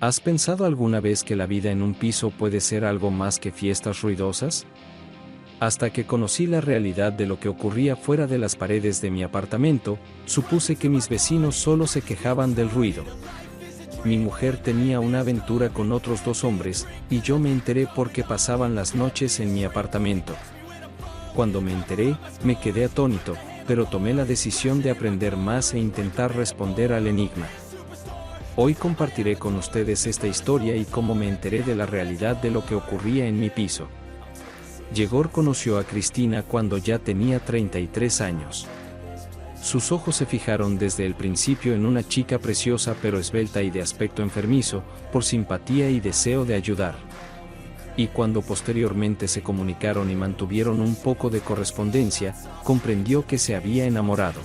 ¿Has pensado alguna vez que la vida en un piso puede ser algo más que fiestas ruidosas? Hasta que conocí la realidad de lo que ocurría fuera de las paredes de mi apartamento, supuse que mis vecinos solo se quejaban del ruido. Mi mujer tenía una aventura con otros 2 hombres, y yo me enteré porque pasaban las noches en mi apartamento. Cuando me enteré, me quedé atónito, pero tomé la decisión de aprender más e intentar responder al enigma. Hoy compartiré con ustedes esta historia y cómo me enteré de la realidad de lo que ocurría en mi piso. Yegor conoció a Cristina cuando ya tenía 33 años. Sus ojos se fijaron desde el principio en una chica preciosa pero esbelta y de aspecto enfermizo, por simpatía y deseo de ayudar. Y cuando posteriormente se comunicaron y mantuvieron un poco de correspondencia, comprendió que se había enamorado.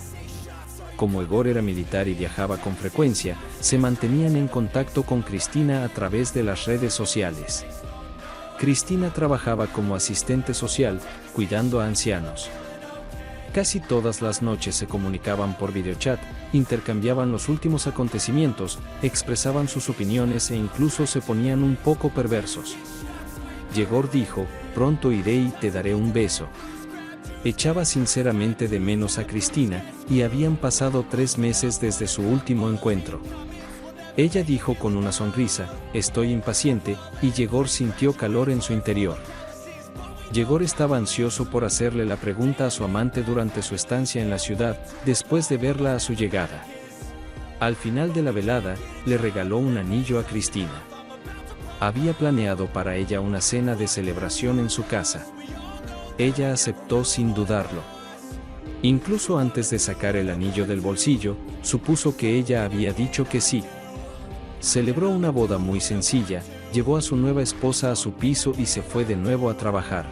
Como Yegor era militar y viajaba con frecuencia, se mantenían en contacto con Cristina a través de las redes sociales. Cristina trabajaba como asistente social, cuidando a ancianos. Casi todas las noches se comunicaban por videochat, intercambiaban los últimos acontecimientos, expresaban sus opiniones e incluso se ponían un poco perversos. Yegor dijo: "Pronto iré y te daré un beso". Echaba sinceramente de menos a Cristina, y habían pasado 3 meses desde su último encuentro. Ella dijo con una sonrisa: "Estoy impaciente", y Yegor sintió calor en su interior. Yegor estaba ansioso por hacerle la pregunta a su amante durante su estancia en la ciudad, después de verla a su llegada. Al final de la velada, le regaló un anillo a Cristina. Había planeado para ella una cena de celebración en su casa. Ella aceptó sin dudarlo. Incluso antes de sacar el anillo del bolsillo, supuso que ella había dicho que sí. Celebró una boda muy sencilla, llevó a su nueva esposa a su piso y se fue de nuevo a trabajar.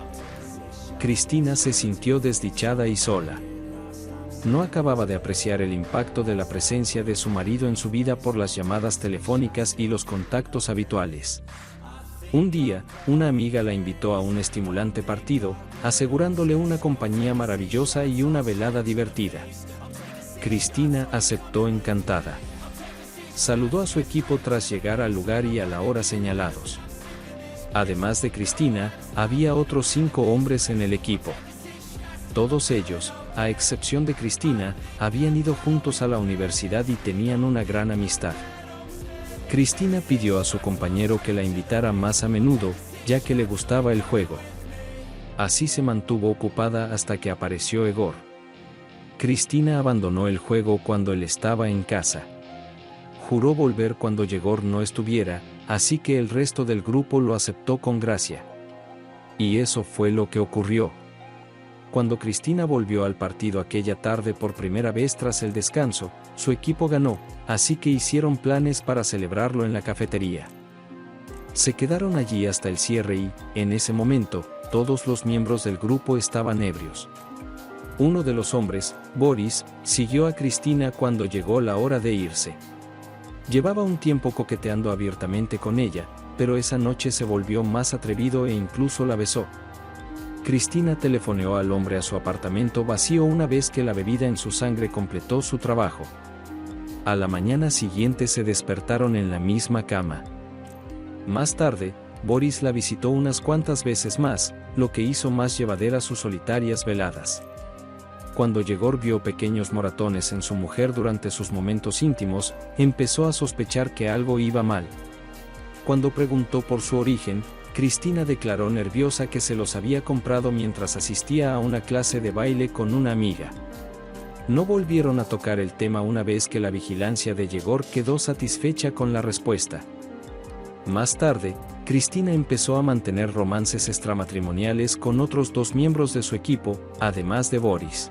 Cristina se sintió desdichada y sola. No acababa de apreciar el impacto de la presencia de su marido en su vida por las llamadas telefónicas y los contactos habituales. Un día, una amiga la invitó a un estimulante partido, asegurándole una compañía maravillosa y una velada divertida. Cristina aceptó encantada. Saludó a su equipo tras llegar al lugar y a la hora señalados. Además de Cristina, había otros 5 hombres en el equipo. Todos ellos, a excepción de Cristina, habían ido juntos a la universidad y tenían una gran amistad. Cristina pidió a su compañero que la invitara más a menudo, ya que le gustaba el juego. Así se mantuvo ocupada hasta que apareció Yegor. Cristina abandonó el juego cuando él estaba en casa. Juró volver cuando Yegor no estuviera, así que el resto del grupo lo aceptó con gracia. Y eso fue lo que ocurrió. Cuando Cristina volvió al partido aquella tarde por primera vez tras el descanso, su equipo ganó, así que hicieron planes para celebrarlo en la cafetería. Se quedaron allí hasta el cierre y, en ese momento, todos los miembros del grupo estaban ebrios. Uno de los hombres, Boris, siguió a Cristina cuando llegó la hora de irse. Llevaba un tiempo coqueteando abiertamente con ella, pero esa noche se volvió más atrevido e incluso la besó. Cristina telefoneó al hombre a su apartamento vacío una vez que la bebida en su sangre completó su trabajo. A la mañana siguiente se despertaron en la misma cama. Más tarde, Boris la visitó unas cuantas veces más, lo que hizo más llevaderas sus solitarias veladas. Cuando Yegor vio pequeños moratones en su mujer durante sus momentos íntimos, empezó a sospechar que algo iba mal. Cuando preguntó por su origen, Cristina declaró nerviosa que se los había comprado mientras asistía a una clase de baile con una amiga. No volvieron a tocar el tema una vez que la vigilancia de Yegor quedó satisfecha con la respuesta. Más tarde, Cristina empezó a mantener romances extramatrimoniales con otros 2 miembros de su equipo, además de Boris.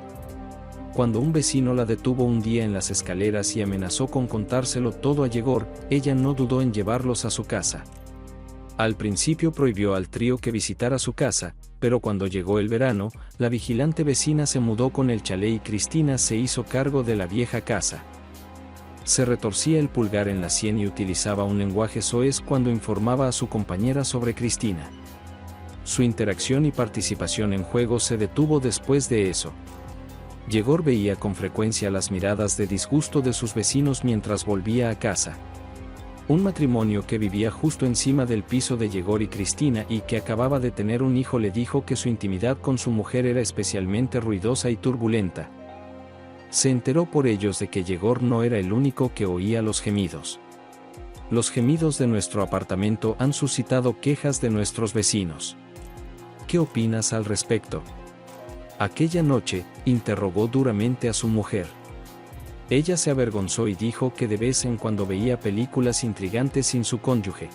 Cuando un vecino la detuvo un día en las escaleras y amenazó con contárselo todo a Yegor, ella no dudó en llevarlos a su casa. Al principio prohibió al trío que visitara su casa, pero cuando llegó el verano, la vigilante vecina se mudó con el chalet y Cristina se hizo cargo de la vieja casa. Se retorcía el pulgar en la sien y utilizaba un lenguaje soez cuando informaba a su compañera sobre Cristina. Su interacción y participación en juegos se detuvo después de eso. Yegor veía con frecuencia las miradas de disgusto de sus vecinos mientras volvía a casa. Un matrimonio que vivía justo encima del piso de Yegor y Cristina y que acababa de tener un hijo le dijo que su intimidad con su mujer era especialmente ruidosa y turbulenta. Se enteró por ellos de que Yegor no era el único que oía los gemidos. Los gemidos de nuestro apartamento han suscitado quejas de nuestros vecinos. ¿Qué opinas al respecto? Aquella noche, interrogó duramente a su mujer. Ella se avergonzó y dijo que de vez en cuando veía películas intrigantes sin su cónyuge.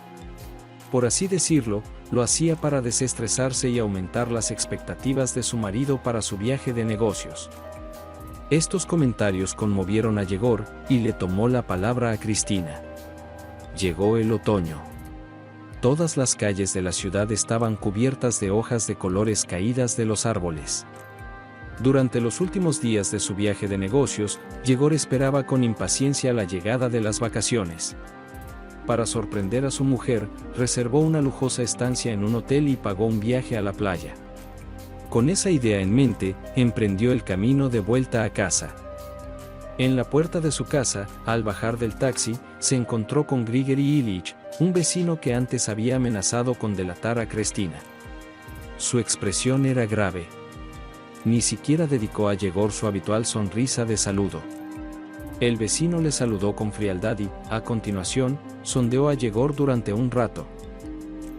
Por así decirlo, lo hacía para desestresarse y aumentar las expectativas de su marido para su viaje de negocios. Estos comentarios conmovieron a Yegor, y le tomó la palabra a Cristina. Llegó el otoño. Todas las calles de la ciudad estaban cubiertas de hojas de colores caídas de los árboles. Durante los últimos días de su viaje de negocios, Yegor esperaba con impaciencia la llegada de las vacaciones. Para sorprender a su mujer, reservó una lujosa estancia en un hotel y pagó un viaje a la playa. Con esa idea en mente, emprendió el camino de vuelta a casa. En la puerta de su casa, al bajar del taxi, se encontró con Grigori Ilich, un vecino que antes había amenazado con delatar a Cristina. Su expresión era grave. Ni siquiera dedicó a Yegor su habitual sonrisa de saludo. El vecino le saludó con frialdad y, a continuación, sondeó a Yegor durante un rato.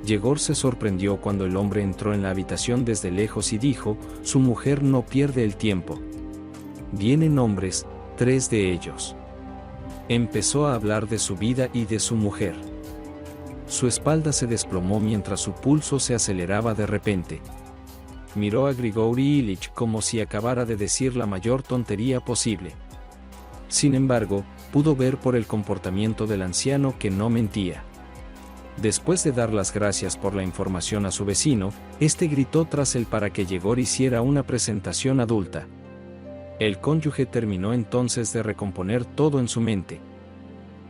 Yegor se sorprendió cuando el hombre entró en la habitación desde lejos y dijo: «Su mujer no pierde el tiempo. Vienen hombres, 3 de ellos». Empezó a hablar de su vida y de su mujer. Su espalda se desplomó mientras su pulso se aceleraba de repente. Miró a Grigori Ilich como si acabara de decir la mayor tontería posible. Sin embargo, pudo ver por el comportamiento del anciano que no mentía. Después de dar las gracias por la información a su vecino, este gritó tras él para que Yegor hiciera una presentación adulta. El cónyuge terminó entonces de recomponer todo en su mente.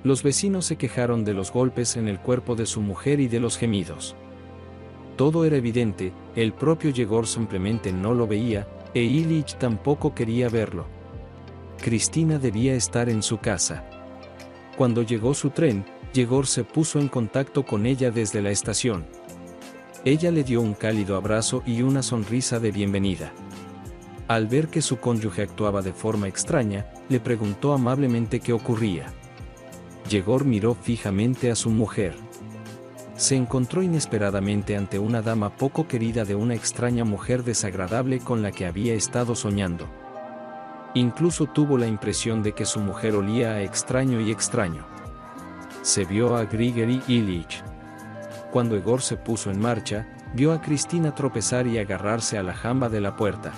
Los vecinos se quejaron de los golpes en el cuerpo de su mujer y de los gemidos. Todo era evidente, el propio Yegor simplemente no lo veía, e Ilich tampoco quería verlo. Cristina debía estar en su casa. Cuando llegó su tren, Yegor se puso en contacto con ella desde la estación. Ella le dio un cálido abrazo y una sonrisa de bienvenida. Al ver que su cónyuge actuaba de forma extraña, le preguntó amablemente qué ocurría. Yegor miró fijamente a su mujer. Se encontró inesperadamente ante una dama poco querida de una extraña mujer desagradable con la que había estado soñando. Incluso tuvo la impresión de que su mujer olía a extraño y extraño. Se vio a Grigori Ilich. Cuando Yegor se puso en marcha, vio a Cristina tropezar y agarrarse a la jamba de la puerta.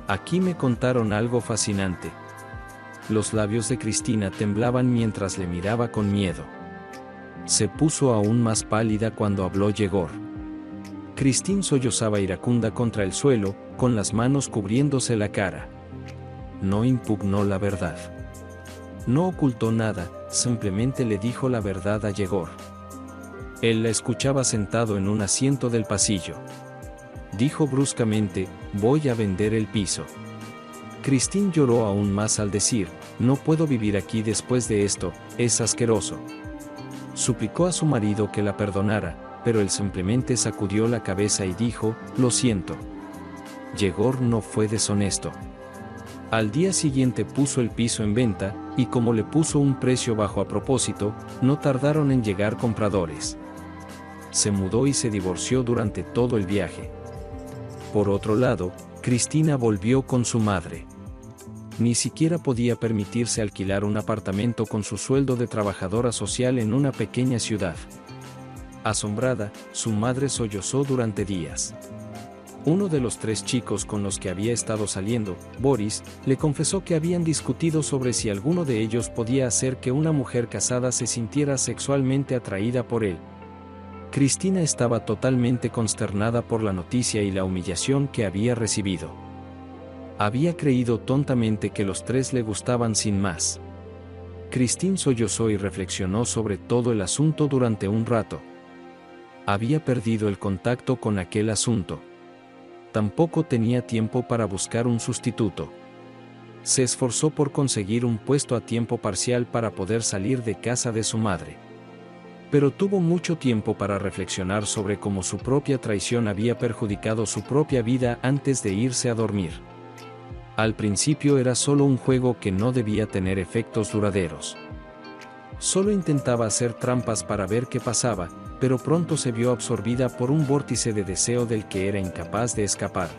Aquí me contaron algo fascinante. Los labios de Cristina temblaban mientras le miraba con miedo. Se puso aún más pálida cuando habló Yegor. Cristina sollozaba iracunda contra el suelo, con las manos cubriéndose la cara. No impugnó la verdad. No ocultó nada, simplemente le dijo la verdad a Yegor. Él la escuchaba sentado en un asiento del pasillo. Dijo bruscamente: «Voy a vender el piso». Cristina lloró aún más al decir: «No puedo vivir aquí después de esto, es asqueroso». Suplicó a su marido que la perdonara, pero él simplemente sacudió la cabeza y dijo: «Lo siento». Yegor no fue deshonesto. Al día siguiente puso el piso en venta, y como le puso un precio bajo a propósito, no tardaron en llegar compradores. Se mudó y se divorció durante todo el viaje. Por otro lado, Cristina volvió con su madre. Ni siquiera podía permitirse alquilar un apartamento con su sueldo de trabajadora social en una pequeña ciudad. Asombrada, su madre sollozó durante días. Uno de los 3 chicos con los que había estado saliendo, Boris, le confesó que habían discutido sobre si alguno de ellos podía hacer que una mujer casada se sintiera sexualmente atraída por él. Cristina estaba totalmente consternada por la noticia y la humillación que había recibido. Había creído tontamente que los 3 le gustaban sin más. Cristina sollozó y reflexionó sobre todo el asunto durante un rato. Había perdido el contacto con aquel asunto. Tampoco tenía tiempo para buscar un sustituto. Se esforzó por conseguir un puesto a tiempo parcial para poder salir de casa de su madre. pero tuvo mucho tiempo para reflexionar sobre cómo su propia traición había perjudicado su propia vida antes de irse a dormir. Al principio era solo un juego que no debía tener efectos duraderos. Solo intentaba hacer trampas para ver qué pasaba, pero pronto se vio absorbida por un vórtice de deseo del que era incapaz de escapar.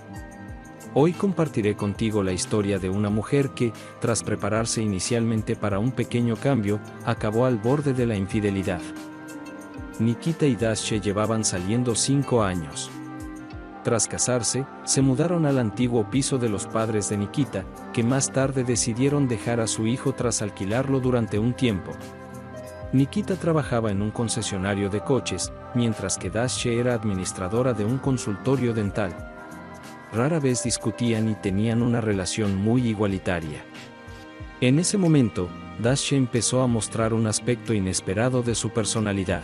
Hoy compartiré contigo la historia de una mujer que, tras prepararse inicialmente para un pequeño cambio, acabó al borde de la infidelidad. Nikita y Dasha llevaban saliendo 5 años. Tras casarse, se mudaron al antiguo piso de los padres de Nikita, que más tarde decidieron dejar a su hijo tras alquilarlo durante un tiempo. Nikita trabajaba en un concesionario de coches, mientras que Dasha era administradora de un consultorio dental. Rara vez discutían y tenían una relación muy igualitaria. En ese momento, Dasha empezó a mostrar un aspecto inesperado de su personalidad.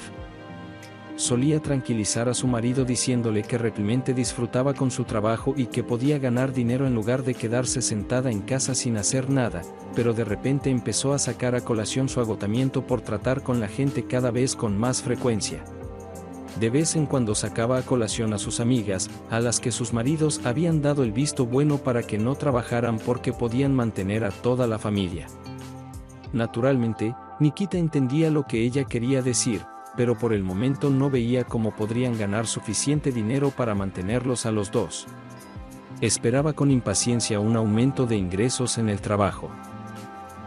Solía tranquilizar a su marido diciéndole que realmente disfrutaba con su trabajo y que podía ganar dinero en lugar de quedarse sentada en casa sin hacer nada, pero de repente empezó a sacar a colación su agotamiento por tratar con la gente cada vez con más frecuencia. De vez en cuando sacaba a colación a sus amigas, a las que sus maridos habían dado el visto bueno para que no trabajaran porque podían mantener a toda la familia. Naturalmente, Nikita entendía lo que ella quería decir, pero por el momento no veía cómo podrían ganar suficiente dinero para mantenerlos a los dos. Esperaba con impaciencia un aumento de ingresos en el trabajo.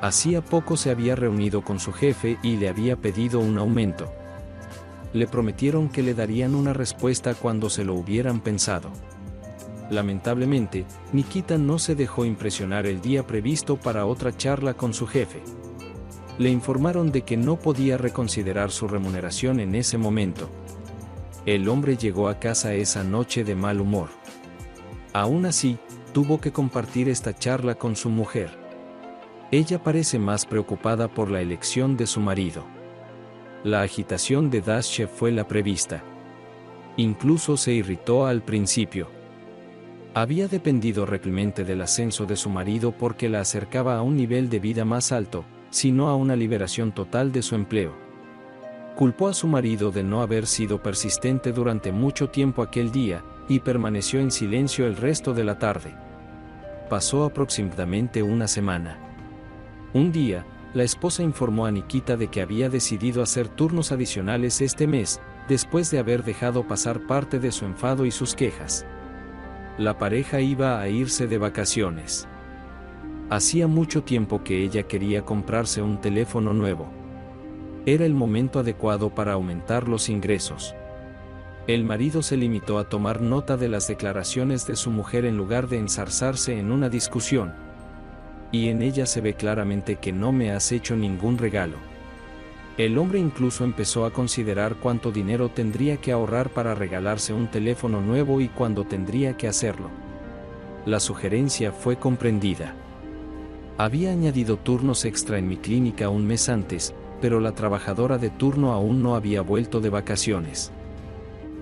Hacía poco se había reunido con su jefe y le había pedido un aumento. Le prometieron que le darían una respuesta cuando se lo hubieran pensado. Lamentablemente, Nikita no se dejó impresionar el día previsto para otra charla con su jefe. Le informaron de que no podía reconsiderar su remuneración en ese momento. El hombre llegó a casa esa noche de mal humor. Aún así, tuvo que compartir esta charla con su mujer. Ella parece más preocupada por la elección de su marido. La agitación de Dasha fue la prevista. Incluso se irritó al principio. Había dependido realmente del ascenso de su marido porque la acercaba a un nivel de vida más alto, sino a una liberación total de su empleo. Culpó a su marido de no haber sido persistente durante mucho tiempo aquel día, y permaneció en silencio el resto de la tarde. Pasó aproximadamente una semana. Un día, la esposa informó a Nikita de que había decidido hacer turnos adicionales este mes, después de haber dejado pasar parte de su enfado y sus quejas. La pareja iba a irse de vacaciones. Hacía mucho tiempo que ella quería comprarse un teléfono nuevo. Era el momento adecuado para aumentar los ingresos. El marido se limitó a tomar nota de las declaraciones de su mujer en lugar de enzarzarse en una discusión. Y en ella se ve claramente que no me has hecho ningún regalo. El hombre incluso empezó a considerar cuánto dinero tendría que ahorrar para regalarse un teléfono nuevo y cuándo tendría que hacerlo. La sugerencia fue comprendida. Había añadido turnos extra en mi clínica un mes antes, pero la trabajadora de turno aún no había vuelto de vacaciones.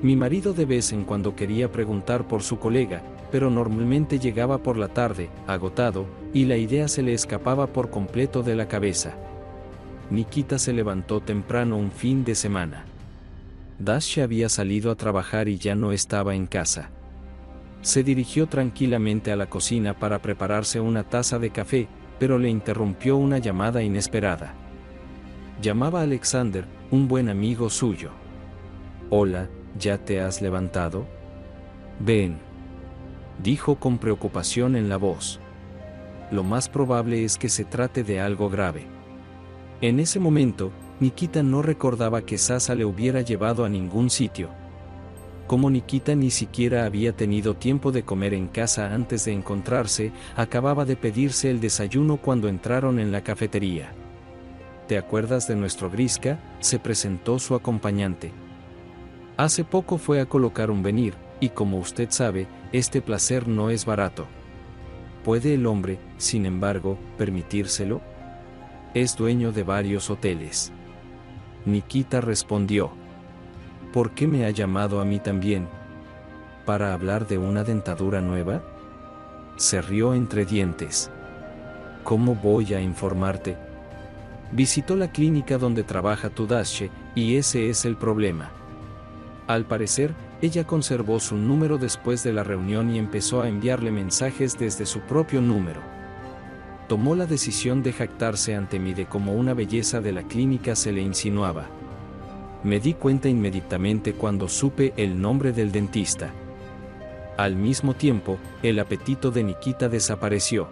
Mi marido de vez en cuando quería preguntar por su colega, pero normalmente llegaba por la tarde, agotado, y la idea se le escapaba por completo de la cabeza. Nikita se levantó temprano un fin de semana. Dasha había salido a trabajar y ya no estaba en casa. Se dirigió tranquilamente a la cocina para prepararse una taza de café, pero le interrumpió una llamada inesperada. Llamaba a Alexander, un buen amigo suyo. «Hola, ¿ya te has levantado? Ven», dijo con preocupación en la voz. Lo más probable es que se trate de algo grave. En ese momento, Nikita no recordaba que Sasa le hubiera llevado a ningún sitio. Como Nikita ni siquiera había tenido tiempo de comer en casa antes de encontrarse, acababa de pedirse el desayuno cuando entraron en la cafetería. «¿Te acuerdas de nuestro Griska?», se presentó su acompañante. «Hace poco fue a colocar un venir, y como usted sabe, este placer no es barato. ¿Puede el hombre, sin embargo, permitírselo? Es dueño de varios hoteles». Nikita respondió. «¿Por qué me ha llamado a mí también? ¿Para hablar de una dentadura nueva?». Se rió entre dientes. «¿Cómo voy a informarte? Visitó la clínica donde trabaja tu Dasha, Y ese es el problema. Al parecer, ella conservó su número después de la reunión y empezó a enviarle mensajes desde su propio número. Tomó la decisión de jactarse ante mí de cómo una belleza de la clínica se le insinuaba. Me di cuenta inmediatamente cuando supe el nombre del dentista. Al mismo tiempo, el apetito de Nikita desapareció.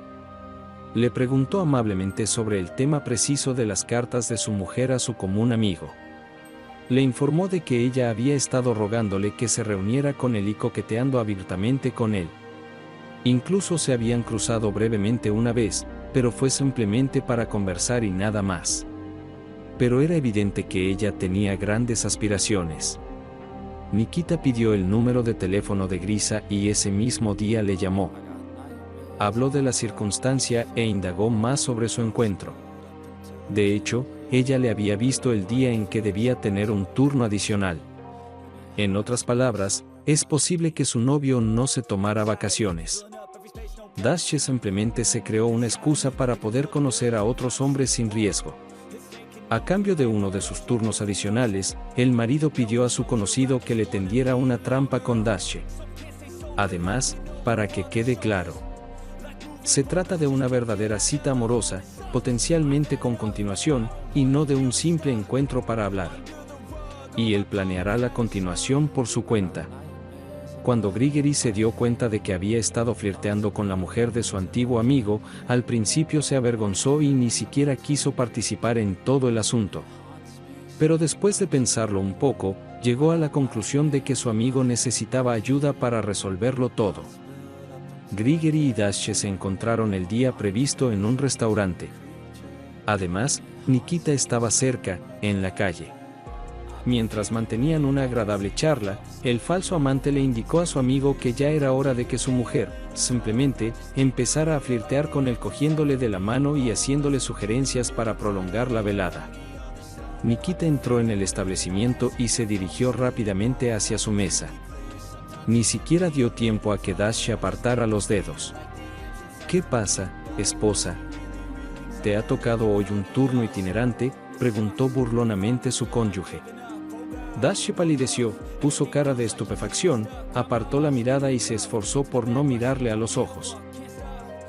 Le preguntó amablemente sobre el tema preciso de las cartas de su mujer a su común amigo. Le informó de que ella había estado rogándole que se reuniera con él y coqueteando abiertamente con él. Incluso se habían cruzado brevemente una vez, pero fue simplemente para conversar y nada más. Pero era evidente que ella tenía grandes aspiraciones. Nikita pidió el número de teléfono de Grisa y ese mismo día le llamó. Habló de la circunstancia e indagó más sobre su encuentro. De hecho, ella le había visto el día en que debía tener un turno adicional. En otras palabras, es posible que su novio no se tomara vacaciones. Dasche simplemente se creó una excusa para poder conocer a otros hombres sin riesgo. A cambio de uno de sus turnos adicionales, el marido pidió a su conocido que le tendiera una trampa con Dasche. Además, para que quede claro, se trata de una verdadera cita amorosa, potencialmente con continuación, y no de un simple encuentro para hablar. Y él planeará la continuación por su cuenta. Cuando Grigory se dio cuenta de que había estado flirteando con la mujer de su antiguo amigo, al principio se avergonzó y ni siquiera quiso participar en todo el asunto. Pero después de pensarlo un poco, llegó a la conclusión de que su amigo necesitaba ayuda para resolverlo todo. Grigory y Dasche se encontraron el día previsto en un restaurante. Además, Nikita estaba cerca, en la calle. Mientras mantenían una agradable charla, el falso amante le indicó a su amigo que ya era hora de que su mujer, simplemente, empezara a flirtear con él cogiéndole de la mano y haciéndole sugerencias para prolongar la velada. Nikita entró en el establecimiento y se dirigió rápidamente hacia su mesa. Ni siquiera dio tiempo a que Dasche apartara los dedos. ¿Qué pasa, esposa? ¿Te ha tocado hoy un turno itinerante?, preguntó burlonamente su cónyuge. Dasche palideció, puso cara de estupefacción, apartó la mirada y se esforzó por no mirarle a los ojos.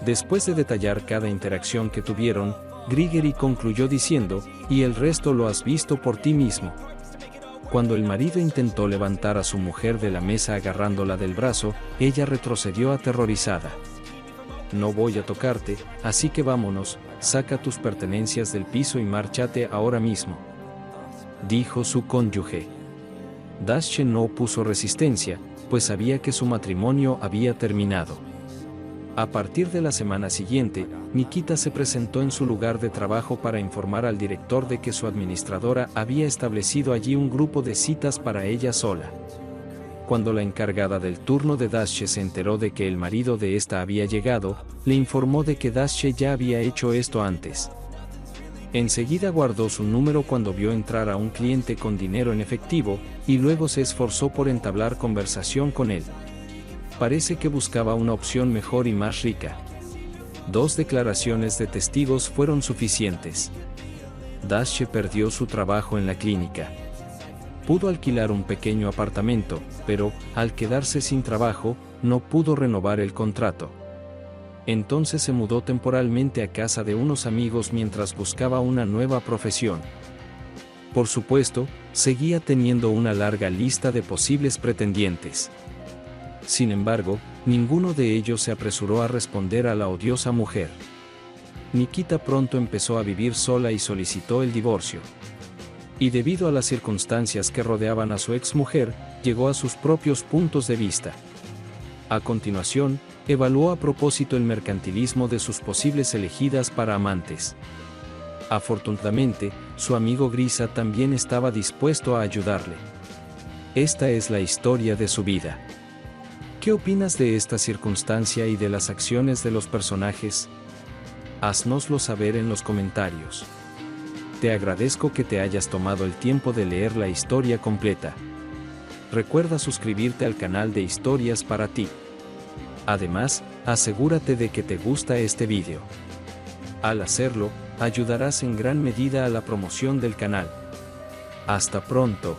Después de detallar cada interacción que tuvieron, Grigory concluyó diciendo, «Y el resto lo has visto por ti mismo». Cuando el marido intentó levantar a su mujer de la mesa agarrándola del brazo, ella retrocedió aterrorizada. «No voy a tocarte, así que vámonos, saca tus pertenencias del piso y márchate ahora mismo», dijo su cónyuge. Dasche no opuso resistencia, pues sabía que su matrimonio había terminado. A partir de la semana siguiente, Nikita se presentó en su lugar de trabajo para informar al director de que su administradora había establecido allí un grupo de citas para ella sola. Cuando la encargada del turno de Dasche se enteró de que el marido de esta había llegado, le informó de que Dasche ya había hecho esto antes. Enseguida guardó su número cuando vio entrar a un cliente con dinero en efectivo, y luego se esforzó por entablar conversación con él. Parece que buscaba una opción mejor y más rica. 2 declaraciones de testigos fueron suficientes. Dasche perdió su trabajo en la clínica. Pudo alquilar un pequeño apartamento, pero, al quedarse sin trabajo, no pudo renovar el contrato. Entonces se mudó temporalmente a casa de unos amigos mientras buscaba una nueva profesión. Por supuesto, seguía teniendo una larga lista de posibles pretendientes. Sin embargo, ninguno de ellos se apresuró a responder a la odiosa mujer. Nikita pronto empezó a vivir sola y solicitó el divorcio. Y debido a las circunstancias que rodeaban a su exmujer, llegó a sus propios puntos de vista. A continuación, evaluó a propósito el mercantilismo de sus posibles elegidas para amantes. Afortunadamente, su amigo Grisa también estaba dispuesto a ayudarle. Esta es la historia de su vida. ¿Qué opinas de esta circunstancia y de las acciones de los personajes? Haznoslo saber en los comentarios. Te agradezco que te hayas tomado el tiempo de leer la historia completa. Recuerda suscribirte al canal de Historias para ti. Además, asegúrate de que te gusta este vídeo. Al hacerlo, ayudarás en gran medida a la promoción del canal. Hasta pronto.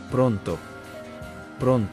Pronto. Pronto.